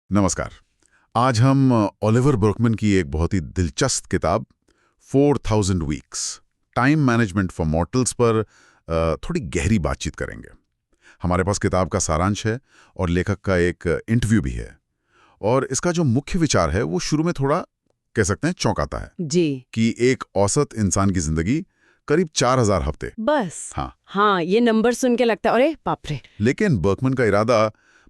नमस्कार। आज हम ओलिवर बर्कमैन की एक बहुत ही दिलचस्प किताब 4000 weeks time management for mortals पर थोड़ी गहरी बातचीत करेंगे। हमारे पास किताब का सारांश है और लेखक का एक इंटरव्यू भी है। और इसका जो मुख्य विचार है वो शुरू में थोड़ा कह सकते हैं चौंकाता है जी। कि एक औसत इंसान की जिंदगी करीब 4000 हफ्ते। बस हाँ, ये नंबर सुन के लगता है अरे बाप रे। लेकिन बर्कमैन का इरादा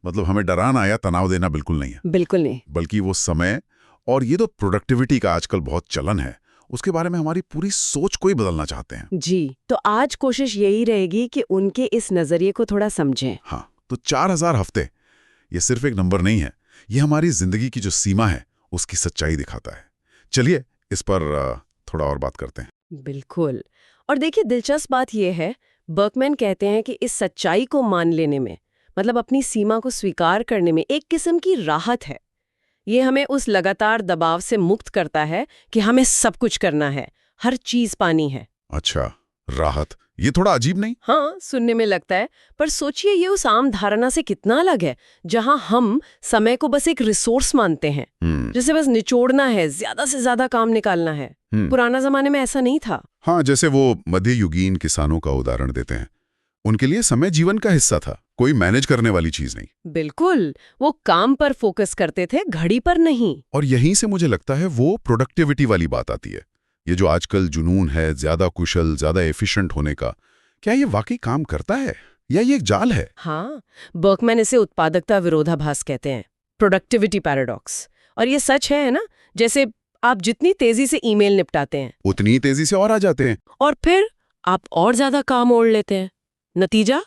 मतलब हमें डराना या तनाव देना बिल्कुल नहीं है, बिल्कुल नहीं। बल्कि वो समय और ये तो प्रोडक्टिविटी का आजकल बहुत चलन है, उसके बारे में हमारी पूरी सोच को ही बदलना चाहते हैं। जी, तो आज कोशिश यही रहेगी कि उनके इस नजरिए को थोड़ा समझें। हाँ, तो 4000 हफ्ते ये सिर्फ एक नंबर नहीं है, ये हमारी जिंदगी की जो सीमा है उसकी सच्चाई दिखाता है। चलिए इस पर थोड़ा और बात करते हैं। बिल्कुल। और देखिए दिलचस्प बात यह है, बर्कमैन कहते हैं कि इस सच्चाई को मान लेने में, मतलब अपनी सीमा को स्वीकार करने में एक किस्म की राहत है। ये हमें उस लगातार दबाव से मुक्त करता है कि हमें सब कुछ करना है, हर चीज पानी है। अच्छा, राहत, ये थोड़ा अजीब नहीं? हाँ, सुनने में लगता है, पर सोचिए ये उस आम धारणा से कितना अलग है, जहां हम समय को बस एक रिसोर्स मानते हैं, जिसे बस निचोड़ना है, ज्यादा से ज्यादा काम निकालना है। पुराना जमाने में ऐसा नहीं था। हाँ, जैसे वो मध्ययुगीन किसानों का उदाहरण देते हैं, उनके लिए समय जीवन का हिस्सा था, कोई मैनेज करने वाली चीज नहीं। बिल्कुल, वो काम पर फोकस करते थे, घड़ी पर नहीं। और यहीं से मुझे लगता है वो प्रोडक्टिविटी वाली बात आती है। ये जो आजकल जुनून है ज्यादा कुशल, ज्यादा एफिशिएंट होने का, क्या ये वाकई काम करता है या ये एक जाल है? हाँ, बर्कमैन इसे उत्पादकता विरोधाभास कहते हैं, प्रोडक्टिविटी पैराडॉक्स। और ये सच है ना, जैसे आप जितनी तेजी से ईमेल निपटाते हैं, उतनी तेजी से और आ जाते हैं। और फिर आप और ज्यादा काम ओढ़ लेते हैं। नतीजा,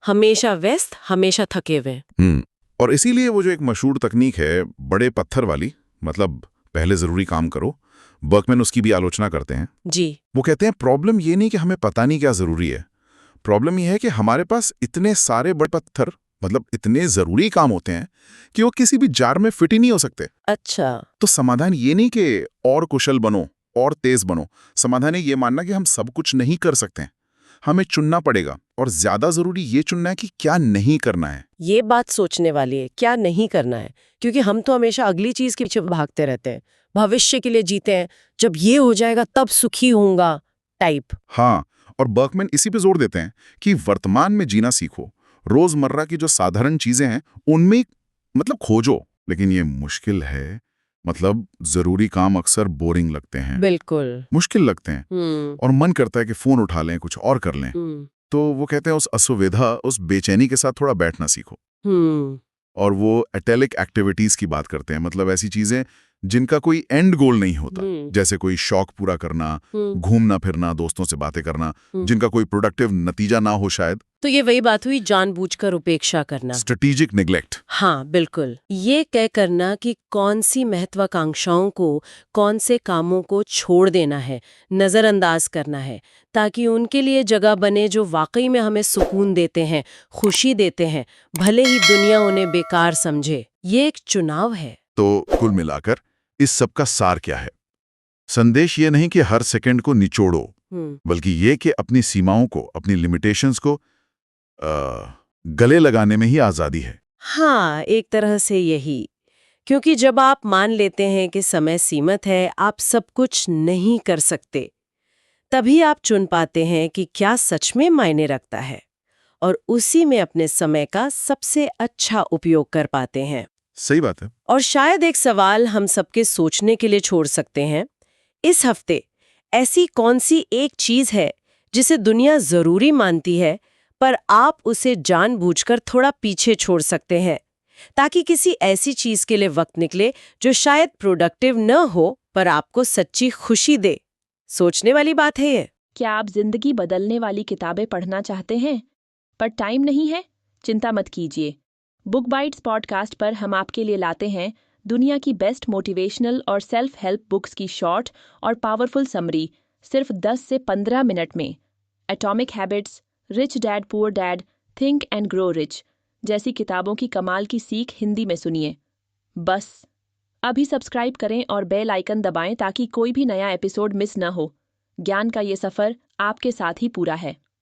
हमेशा व्यस्त, हमेशा थके हुए। और इसीलिए वो जो एक मशहूर तकनीक है बड़े पत्थर वाली, मतलब पहले जरूरी काम करो, बर्कमैन उसकी भी आलोचना करते हैं। जी। वो कहते हैं प्रॉब्लम ये नहीं कि हमें पता नहीं क्या जरूरी है, प्रॉब्लम ये है कि हमारे पास इतने सारे बड़े पत्थर, मतलब इतने जरूरी काम होते हैं कि वो किसी भी जार में फिट ही नहीं हो सकते। अच्छा। तो समाधान ये नहीं कि और कुशल बनो और तेज बनो, समाधान है ये मानना कि हम सब कुछ नहीं कर सकते हैं, हमें चुनना पड़ेगा, और ज्यादा जरूरी ये चुनना है कि क्या नहीं करना है। ये बात सोचने वाली है, क्या नहीं करना है, क्योंकि हम तो हमेशा अगली चीज के पीछे भागते रहते हैं, भविष्य के लिए जीते हैं, जब ये हो जाएगा तब सुखी होऊंगा टाइप। हाँ, और बर्कमैन इसी पे जोर देते हैं कि वर्तमान में जीना सीखो, रोजमर्रा की जो साधारण चीजें हैं उनमें मतलब खोजो। लेकिन ये मुश्किल है, मतलब जरूरी काम अक्सर बोरिंग लगते हैं, बिल्कुल। मुश्किल लगते हैं, और मन करता है कि फोन उठा लें, कुछ और कर लें। तो वो कहते हैं उस असुविधा, उस बेचैनी के साथ थोड़ा बैठना सीखो। हम्म। और वो एटेलिक एक्टिविटीज की बात करते हैं, मतलब ऐसी चीजें जिनका कोई एंड गोल नहीं होता, जैसे कोई शौक पूरा करना, घूमना फिरना, दोस्तों से बातें करना, जिनका कोई प्रोडक्टिव नतीजा ना हो शायद। तो ये वही बात हुई, जानबूझकर उपेक्षा करना, स्ट्रेटेजिक नेग्लेक्ट। हाँ बिल्कुल, ये तय करना कि कौन सी महत्वाकांक्षाओं को, कौन से कामों को छोड़ देना है, नजरअंदाज करना है, ताकि उनके लिए जगह बने जो वाकई में हमें सुकून देते हैं, खुशी देते हैं, भले ही दुनिया उन्हें बेकार समझे। ये एक चुनाव है। तो कुल मिलाकर इस सब का सार क्या है? संदेश ये नहीं कि हर सेकंड को निचोड़ो, बल्कि ये कि अपनी सीमाओं को, अपनी लिमिटेशंस को गले लगाने में ही आजादी है। हाँ, एक तरह से यही, क्योंकि जब आप मान लेते हैं कि समय सीमित है, आप सब कुछ नहीं कर सकते, तभी आप चुन पाते हैं कि क्या सच में मायने रखता है, और उसी में अपने समय का सबसे अच्छा उपयोग कर पाते हैं। सही बात है। और शायद एक सवाल हम सबके सोचने के लिए छोड़ सकते हैं, इस हफ्ते ऐसी कौन सी एक चीज है जिसे दुनिया जरूरी मानती है, पर आप उसे जानबूझकर थोड़ा पीछे छोड़ सकते हैं, ताकि किसी ऐसी चीज के लिए वक्त निकले जो शायद प्रोडक्टिव न हो पर आपको सच्ची खुशी दे। सोचने वाली बात है ये। क्या आप जिंदगी बदलने वाली किताबें पढ़ना चाहते हैं पर टाइम नहीं है? चिंता मत कीजिए। बुक बाइट्स पॉडकास्ट पर हम आपके लिए लाते हैं दुनिया की बेस्ट मोटिवेशनल और सेल्फ हेल्प बुक्स की शॉर्ट और पावरफुल समरी, सिर्फ 10 से 15 मिनट में। Atomic habits, rich dad poor dad, think and grow rich जैसी किताबों की कमाल की सीख हिंदी में सुनिए। बस अभी सब्सक्राइब करें और बेल आइकन दबाएं ताकि कोई भी नया एपिसोड मिस न हो। ज्ञान का ये सफर आपके साथ ही पूरा है।